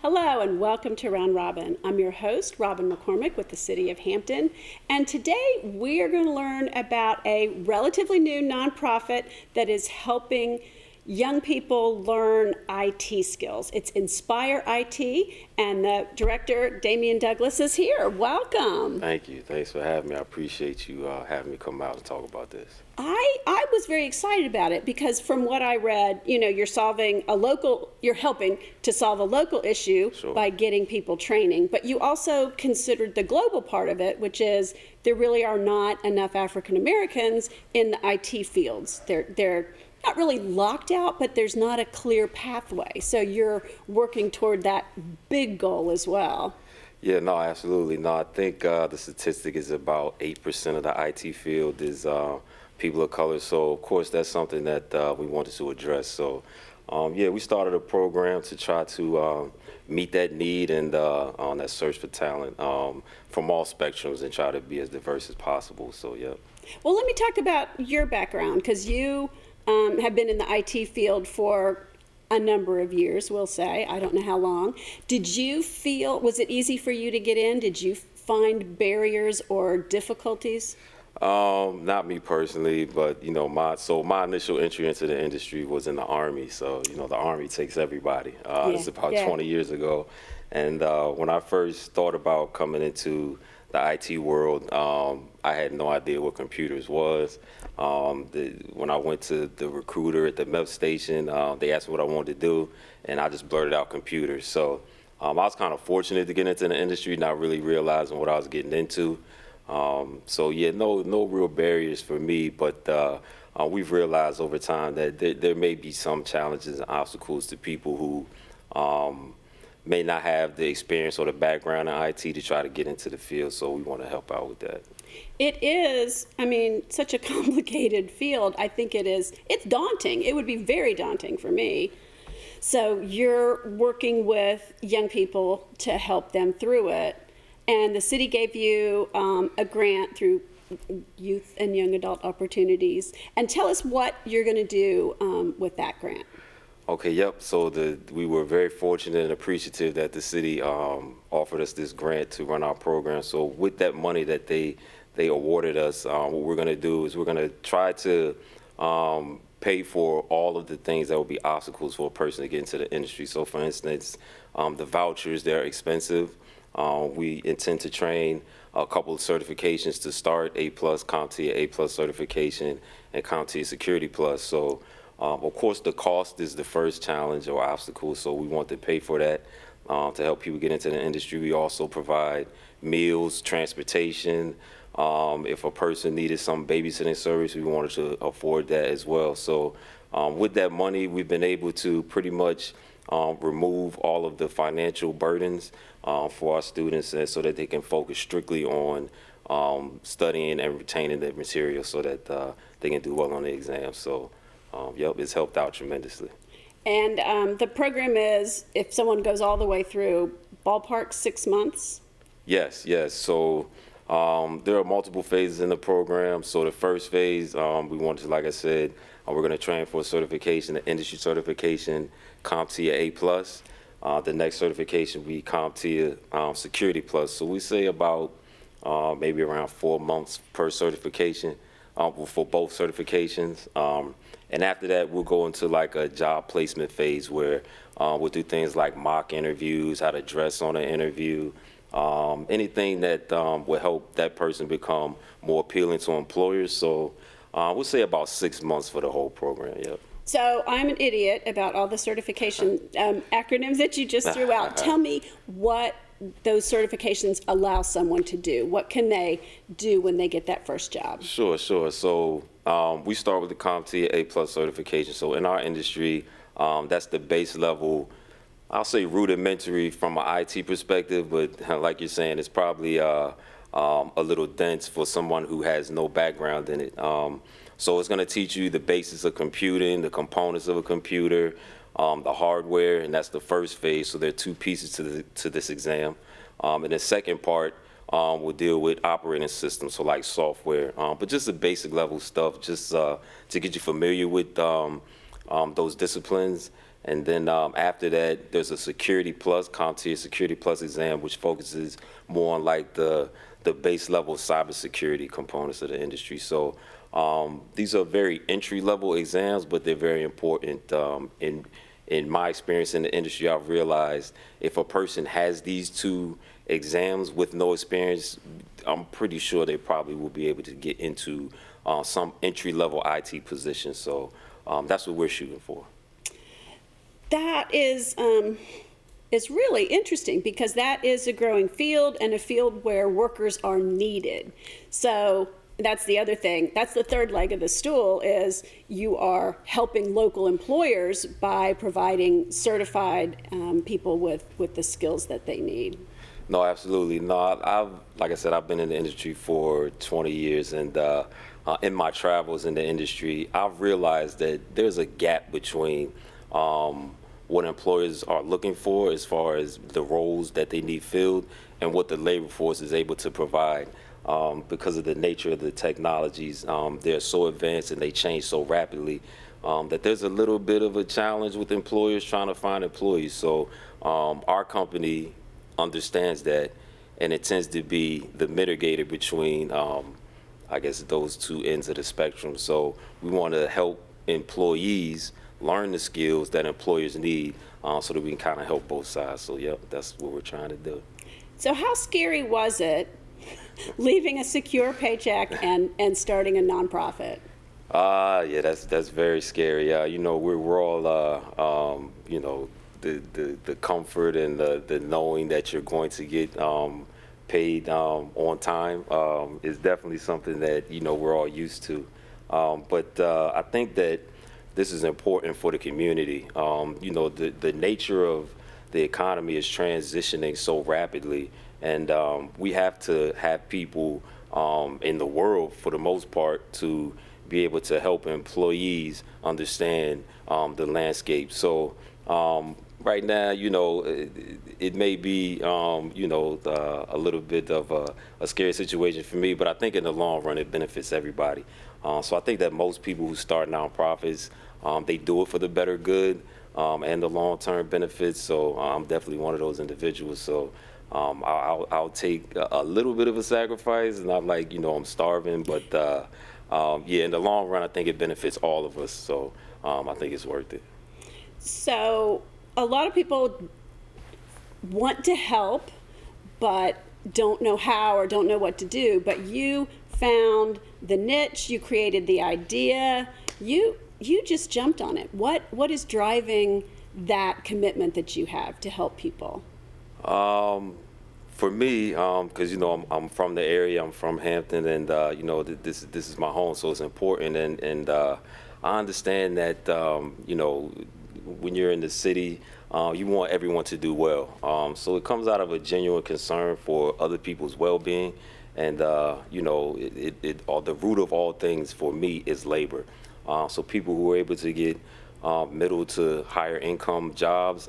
Hello and welcome to Round Robin. I'm your host, Robin McCormick with the City of Hampton, and today we are going to learn about a relatively new nonprofit that is helping young people learn IT skills. It's Inspire IT, and the director, Damian Douglas, is here. Welcome. Thank you. Thanks for having me. I appreciate you having me come out and talk about this. I was very excited about it because from what I read, you're helping to solve a local issue Sure. by getting people training, but you also considered the global part of it, which is there really are not enough African Americans in the IT fields. They're not really locked out, but there's not a clear pathway. So you're working toward that big goal as well. Yeah, no, absolutely. No, I think the statistic is about 8% of the IT field is people of color. So, of course, that's something that we wanted to address. So, we started a program to try to meet that need and on that search for talent from all spectrums and try to be as diverse as possible. So, yeah. Well, let me talk about your background, because you have been in the IT field for a number of years, we'll say. I don't know how long. Was it easy for you to get in? Did you find barriers or difficulties? Not me personally, but my initial entry into the industry was in the Army. So the Army takes everybody. It's about 20 years ago, and when I first thought about coming into the IT world, I had no idea what computers was. When I went to the recruiter at the MEP station, they asked me what I wanted to do, and I just blurted out computers. So I was kind of fortunate to get into the industry, not really realizing what I was getting into. No real barriers for me, but we've realized over time that there may be some challenges and obstacles to people who may not have the experience or the background in IT to try to get into the field, so we want to help out with that. It is, such a complicated field. I think it's daunting. It would be very daunting for me. So you're working with young people to help them through it. And the city gave you a grant through Youth and Young Adult Opportunities. And tell us what you're going to do with that grant. Okay, yep. So we were very fortunate and appreciative that the city offered us this grant to run our program. So with that money that they awarded us, what we're going to do is we're going to try to pay for all of the things that will be obstacles for a person to get into the industry. So for instance, the vouchers, they're expensive. We intend to train a couple of certifications to start, A+, CompTIA A+ certification, and CompTIA Security Plus. So, of course, the cost is the first challenge or obstacle, so we want to pay for that to help people get into the industry. We also provide meals, transportation. If a person needed some babysitting service, we wanted to afford that as well. So with that money, we've been able to pretty much remove all of the financial burdens for our students so that they can focus strictly on studying and retaining the material so that they can do well on the exam. So, it's helped out tremendously. And the program is, if someone goes all the way through, ballpark 6 months? Yes. So there are multiple phases in the program. So the first phase, we wanted to, like I said, we're going to train for a certification, the industry certification, CompTIA A+. The next certification will be CompTIA Security Plus. So we say about maybe around 4 months per certification for both certifications. And after that, we'll go into like a job placement phase where we'll do things like mock interviews, how to dress on an interview, anything that will help that person become more appealing to employers. So we'll say about 6 months for the whole program, yep. So I'm an idiot about all the certification acronyms that you just threw out. Tell me what those certifications allow someone to do. What can they do when they get that first job? Sure. So we start with the CompTIA A+ certification. So in our industry, that's the base level, I'll say rudimentary from an IT perspective, but like you're saying, it's probably a little dense for someone who has no background in it. So it's going to teach you the basics of computing, the components of a computer, the hardware, and that's the first phase. So there are two pieces to this exam. And the second part will deal with operating systems, so like software, but just the basic level stuff, just to get you familiar with those disciplines. And then after that, there's a Security Plus, CompTIA Security Plus exam, which focuses more on like the base level cybersecurity components of the industry. So these are very entry level exams, but they're very important. In my experience in the industry, I've realized if a person has these two exams with no experience, I'm pretty sure they probably will be able to get into some entry level IT position. So that's what we're shooting for. That is really interesting because that is a growing field and a field where workers are needed. So that's the other thing. That's the third leg of the stool is you are helping local employers by providing certified people with the skills that they need. No, absolutely. No, like I said, I've been in the industry for 20 years, and in my travels in the industry, I've realized that there's a gap between what employers are looking for as far as the roles that they need filled and what the labor force is able to provide. Because of the nature of the technologies, they're so advanced and they change so rapidly that there's a little bit of a challenge with employers trying to find employees. So our company understands that, and it tends to be the mitigator between, I guess, those two ends of the spectrum. So we want to help employees learn the skills that employers need so that we can kind of help both sides. So, yeah, that's what we're trying to do. So how scary was it leaving a secure paycheck and starting a nonprofit? Yeah, that's very scary. You know, we're all, you know, the comfort and the knowing that you're going to get paid on time is definitely something that, you know, we're all used to. But I think that this is important for the community. You know, the nature of the economy is transitioning so rapidly, and we have to have people in the world, for the most part, to be able to help employees understand the landscape. So right now, you know, it may be, you know, a little bit of a scary situation for me, but I think in the long run, it benefits everybody. So I think that most people who start nonprofits, they do it for the better good and the long-term benefits. So I'm definitely one of those individuals. So I'll take a little bit of a sacrifice, and I'm like, you know, I'm starving, but yeah, in the long run, I think it benefits all of us. So I think it's worth it. So a lot of people want to help, but don't know how or don't know what to do. But you found the niche, you created the idea, you just jumped on it. What is driving that commitment that you have to help people? For me, because you know I'm from the area, I'm from Hampton, and you know this is my home, so it's important. And I understand that you know when you're in the city, you want everyone to do well. So it comes out of a genuine concern for other people's well-being, and you know the root of all things for me is labor. So people who are able to get middle to higher income jobs,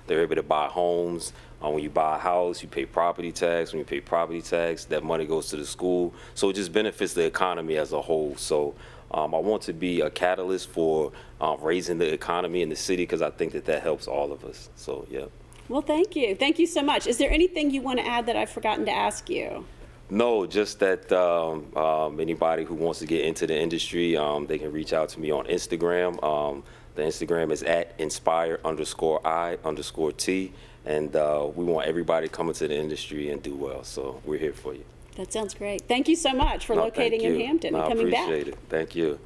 they're able to buy homes. When you buy a house, you pay property tax. When you pay property tax, that money goes to the school. So it just benefits the economy as a whole. So I want to be a catalyst for raising the economy in the city because I think that helps all of us. So, yeah. Well, thank you. Thank you so much. Is there anything you want to add that I've forgotten to ask you? No, just that anybody who wants to get into the industry, they can reach out to me on Instagram. The Instagram is at inspire_I_T. And we want everybody coming to the industry and do well. So we're here for you. That sounds great. Thank you so much for locating in Hampton and coming back. I appreciate it. Thank you.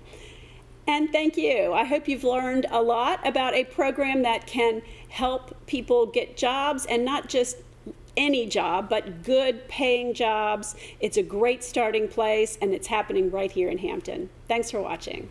And thank you. I hope you've learned a lot about a program that can help people get jobs, and not just any job, but good paying jobs. It's a great starting place, and it's happening right here in Hampton. Thanks for watching.